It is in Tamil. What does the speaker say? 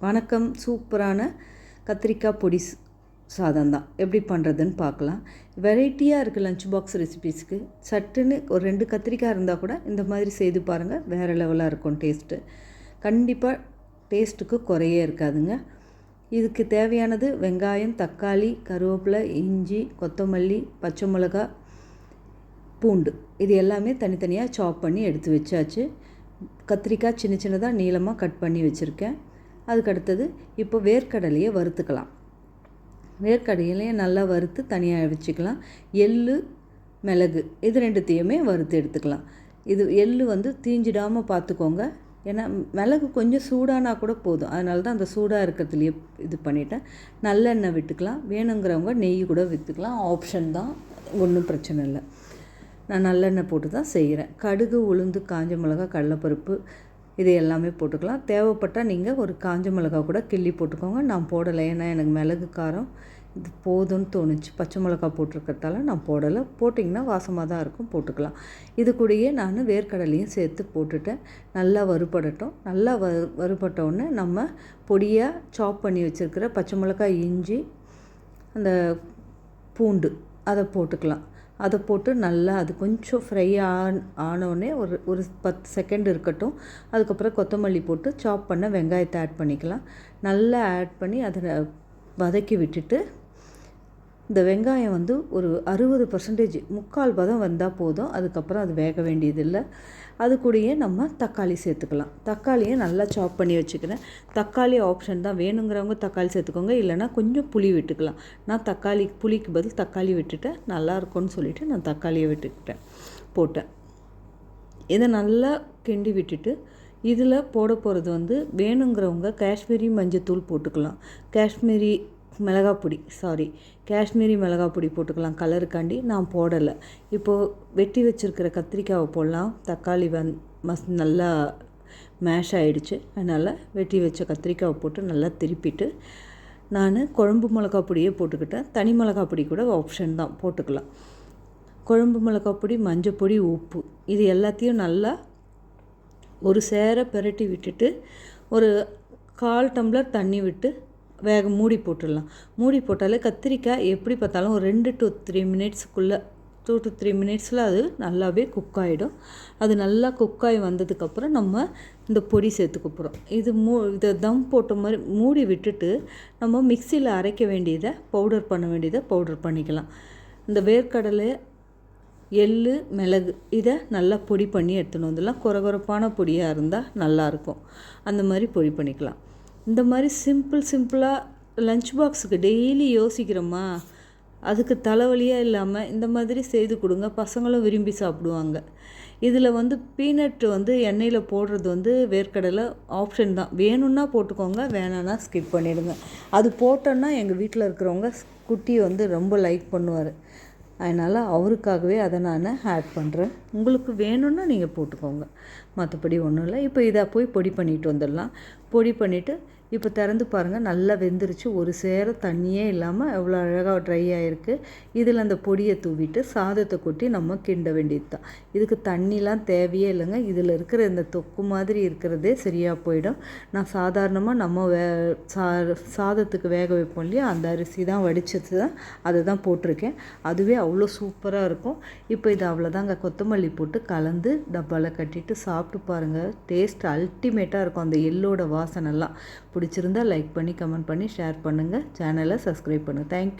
வணக்கம். சூப்பரான கத்திரிக்காய் பொடி சாதம் தான் எப்படி பண்ணுறதுன்னு பார்க்கலாம். வெரைட்டியாக இருக்குது லஞ்ச் பாக்ஸ் ரெசிபீஸ்க்கு. சட்டுன்னு ஒரு 2 கத்திரிக்காய் இருந்தால் கூட இந்த மாதிரி செய்து பாருங்கள், வேறு லெவலாக இருக்கும் டேஸ்ட்டு. கண்டிப்பாக டேஸ்ட்டுக்கு குறையே இருக்காதுங்க. இதுக்கு தேவையானது வெங்காயம், தக்காளி, கருவேப்பிலை, இஞ்சி, கொத்தமல்லி, பச்சை மிளகா, பூண்டு. இது எல்லாமே தனித்தனியாக சாப் பண்ணி எடுத்து வச்சாச்சு. கத்திரிக்காய் சின்ன சின்னதாக நீளமாக கட் பண்ணி வச்சுருக்கேன். அதுக்கடுத்தது இப்போ வேர்க்கடலையை வறுத்துக்கலாம். வேர்க்கடலையை நல்லா வறுத்து தனியாக வச்சுக்கலாம். எள்ளு, மிளகு இது 2த்தையுமே வறுத்து எடுத்துக்கலாம். இது எள்ளு தீஞ்சிடாமல் பார்த்துக்கோங்க. ஏன்னா மிளகு கொஞ்சம் சூடானா கூட போதும், அதனால தான் அந்த சூடாக இருக்கிறதுலையே இது பண்ணிவிட்டேன். நல்லெண்ணெய் விட்டுக்கலாம். வேணுங்கிறவங்க நெய் கூட விற்றுக்கலாம், ஆப்ஷன் தான், ஒன்றும் பிரச்சனை இல்லை. நான் நல்லெண்ணெய் போட்டு தான் செய்கிறேன். கடுகு, உளுந்து, காஞ்ச மிளகா, கடலைப்பருப்பு இது எல்லாமே போட்டுக்கலாம். தேவைப்பட்டால் நீங்கள் ஒரு காஞ்ச மிளகா கூட கிள்ளி போட்டுக்கோங்க. நான் போடலை, ஏன்னா எனக்கு மிளகு காரம் இது போதும்னு தோணுச்சு. பச்சை மிளகா போட்டிருக்கிறதால நான் போடலை. போட்டிங்கன்னா வாசமாக தான் இருக்கும், போட்டுக்கலாம். இது கூடயே நான் வேர்க்கடலையும் சேர்த்து போட்டுட்டேன். நல்லா வறுபடட்டும். நல்லா வறுபட்டோடனே நம்ம பொடியாக சாப் பண்ணி வச்சுருக்கிற பச்சை மிளகாய், இஞ்சி, அந்த பூண்டு அதை போட்டுக்கலாம். அதை போட்டு நல்லா அது கொஞ்சம் ஃப்ரை ஆனோடனே ஒரு 10 செகண்ட் இருக்கட்டும். அதுக்கப்புறம் கொத்தமல்லி போட்டு சாப் பண்ண வெங்காயத்தை ஆட் பண்ணிக்கலாம். நல்லா ஆட் பண்ணி அதை வதக்கி விட்டுட்டு, இந்த வெங்காயம் ஒரு 60% 3/4 பதம் வந்தால் போதும். அதுக்கப்புறம் அது வேக வேண்டியதில்லை. அது கூடயே நம்ம தக்காளி சேர்த்துக்கலாம். தக்காளியை நல்லா சாப் பண்ணி வச்சுக்கிறேன். தக்காளி ஆப்ஷன் தான், வேணுங்கிறவங்க தக்காளி சேர்த்துக்கோங்க, இல்லைனா கொஞ்சம் புளி விட்டுக்கலாம். நான் புளிக்கு பதில் தக்காளி விட்டுட்டேன். நல்லா இருக்கும்னு சொல்லிவிட்டு நான் தக்காளியை போட்டேன். இதை நல்லா கிண்டி விட்டுட்டு இதில் போட போகிறது வேணுங்கிறவங்க காஷ்மீரி மஞ்சத்தூள் போட்டுக்கலாம். காஷ்மீரி மிளகாய் பொடி போட்டுக்கலாம் கலருக்காண்டி. நான் போடலை. இப்போது வெட்டி வச்சுருக்கிற கத்திரிக்காவை போடலாம். தக்காளி நல்லா மேஷ் ஆகிடுச்சு, அதனால் வெட்டி வச்ச கத்திரிக்காவை போட்டு நல்லா திருப்பிட்டு நான் குழம்பு மிளகாய் பொடியே போட்டுக்கிட்டேன். தனி மிளகாய் பொடி கூட ஆப்ஷன் தான், போட்டுக்கலாம். குழம்பு மிளகாய் பொடி, மஞ்சள் பொடி, உப்பு இது எல்லாத்தையும் நல்லா ஒரு சேர பிரட்டி விட்டுட்டு ஒரு 1/4 டம்ளர் தண்ணி விட்டு மூடி போட்டுடலாம். மூடி போட்டாலே கத்திரிக்காய் எப்படி பார்த்தாலும் ஒரு 2 to 3 மினிட்ஸுக்குள்ளே 2 to 3 மினிட்ஸில் அது நல்லாவே குக் ஆகிடும். அது நல்லா குக்காகி வந்ததுக்கப்புறம் நம்ம இந்த பொடி சேர்த்துக்க போகிறோம். இதை தம் போட்ட மாதிரி மூடி விட்டுட்டு நம்ம மிக்சியில் அரைக்க வேண்டியதை பவுடர் பண்ண வேண்டியதை பவுடர் பண்ணிக்கலாம். இந்த வேர்க்கடலை, எள்ளு, மிளகு இதை நல்லா பொடி பண்ணி எடுத்துன்னு வந்துடலாம். கொரகொரப்பான பொடியாக இருந்தால் நல்லாயிருக்கும். அந்த மாதிரி பொடி பண்ணிக்கலாம். இந்த மாதிரி சிம்பிளாக லஞ்ச் பாக்ஸுக்கு டெய்லி யோசிக்கிறோமா, அதுக்கு தலைவலியாக இல்லாமல் இந்த மாதிரி செய்து கொடுங்க. பசங்களும் விரும்பி சாப்பிடுவாங்க. இதில் பீனட் எண்ணெயில் போடுறது வேர்க்கடலை ஆப்ஷன் தான். வேணும்னா போட்டுக்கோங்க, வேணான்னா ஸ்கிப் பண்ணிவிடுங்க. அது போட்டோன்னா எங்கள் வீட்டில் இருக்கிறவங்க குட்டி ரொம்ப லைக் பண்ணுவார். அதனால் அவருக்காகவே அதை நான் ஆட் பண்ணுறேன். உங்களுக்கு வேணும்னா நீங்கள் போட்டுக்கோங்க, மற்றபடி ஒன்றும் இல்லை. இப்போ இதை போய் பொடி பண்ணிட்டு வந்துடலாம். பொடி பண்ணிவிட்டு இப்போ திறந்து பாருங்கள், நல்லா வெந்துருச்சு. ஒரு சேர தண்ணியே இல்லாமல் எவ்வளோ அழகாக ட்ரை ஆகிருக்கு. இதில் அந்த பொடியை தூவிட்டு சாதத்தை கொட்டி நம்ம கிண்ட வேண்டியது தான். இதுக்கு தண்ணிலாம் தேவையே இல்லைங்க. இதில் இருக்கிற இந்த தொக்கு மாதிரி இருக்கிறதே சரியாக போயிடும். நான் சாதாரணமாக நம்ம சாதத்துக்கு வேக வைப்போம் இல்லையா, அந்த அரிசி தான் வடிச்சது தான், அதை தான் போட்டிருக்கேன். அதுவே அவ்வளோ சூப்பராக இருக்கும். இப்போ இது அவ்வளோதாங்க. கொத்தமல்லி போட்டு கலந்து டப்பாவில் கட்டிட்டு சாப்பிட்டு பாருங்கள். டேஸ்ட் அல்டிமேட்டாக இருக்கும். அந்த எள்ளோட வாசனைலாம் பிடிச்சிருந்தால் லைக் பண்ணி, கமெண்ட் பண்ணி, ஷேர் பண்ணுங்கள். சேனலை சப்ஸ்கிரைப் பண்ணுங்கள். தேங்க்யூ.